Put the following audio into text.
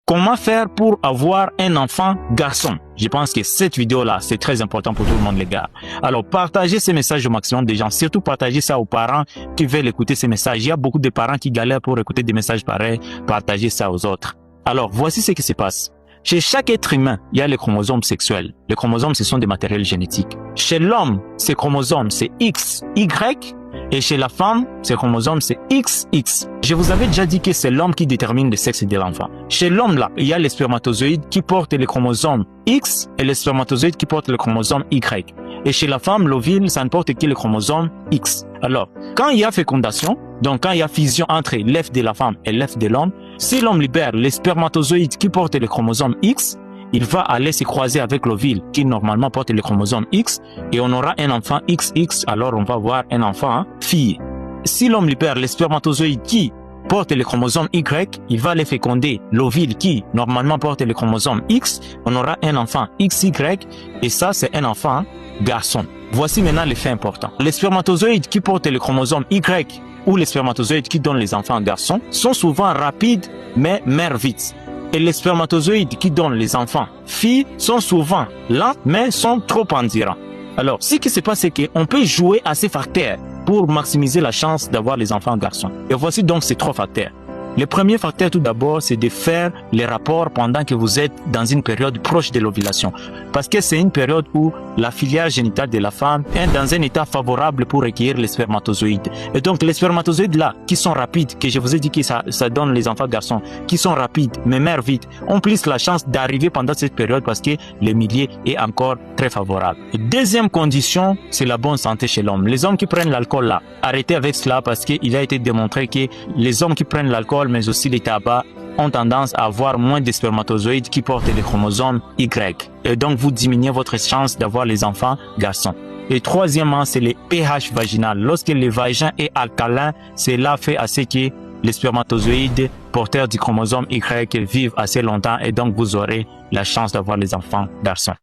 Comment faire pour avoir un enfant garçon? Je pense que cette vidéo-là, c'est très important pour tout le monde, les gars. Alors, partagez ces messages au maximum des gens. Surtout, partagez ça aux parents qui veulent écouter ces messages. Il y a beaucoup de parents qui galèrent pour écouter des messages pareils. Partagez ça aux autres. Alors, voici ce qui se passe. Chez chaque être humain, il y a les chromosomes sexuels. Les chromosomes, ce sont des matériels génétiques. Chez l'homme, ces chromosomes, c'est X, Y. Et chez la femme, ces chromosomes, c'est XX. Je vous avais déjà dit que c'est l'homme qui détermine le sexe de l'enfant. Chez l'homme, là, il y a les spermatozoïdes qui portent les chromosomes X et les spermatozoïdes qui portent le chromosome Y. Et chez la femme, l'ovule, ça ne porte que le chromosome X. Alors, quand il y a fécondation, donc quand il y a fusion entre l'œuf de la femme et l'œuf de l'homme, si l'homme libère les spermatozoïdes qui portent le chromosome X, il va aller se croiser avec l'ovule qui normalement porte le chromosome X et on aura un enfant XX, alors on va avoir un enfant fille. Si l'homme libère les spermatozoïdes qui portent le chromosome Y, il va les féconder l'ovule qui normalement porte le chromosome X, on aura un enfant XY et ça c'est un enfant garçon. Voici maintenant les faits importants. Les spermatozoïdes qui portent le chromosome Y ou les spermatozoïdes qui donnent les enfants garçons sont souvent rapides mais meurent vite. Et les spermatozoïdes qui donnent les enfants filles sont souvent lents mais sont trop endurants. Alors, ce qui se passe, c'est qu'on peut jouer à ces facteurs pour maximiser la chance d'avoir les enfants garçons. Et voici donc ces 3 facteurs. Le premier facteur tout d'abord, c'est de faire les rapports pendant que vous êtes dans une période proche de l'ovulation. Parce que c'est une période où la filière génitale de la femme est dans un état favorable pour recueillir les spermatozoïdes. Et donc les spermatozoïdes là, qui sont rapides, que je vous ai dit que ça donne les enfants garçons, qui sont rapides mais meurent vite, ont plus la chance d'arriver pendant cette période parce que le milieu est encore très favorable. Et deuxième condition, c'est la bonne santé chez l'homme. Les hommes qui prennent l'alcool là, arrêtez avec cela parce qu'il a été démontré que les hommes qui prennent l'alcool mais aussi les tabacs ont tendance à avoir moins de spermatozoïdes qui portent les chromosomes Y. Et donc, vous diminuez votre chance d'avoir les enfants garçons. Et troisièmement, c'est le pH vaginal. Lorsque le vagin est alcalin, cela fait à ce que les spermatozoïdes porteurs du chromosome Y vivent assez longtemps et donc vous aurez la chance d'avoir les enfants garçons.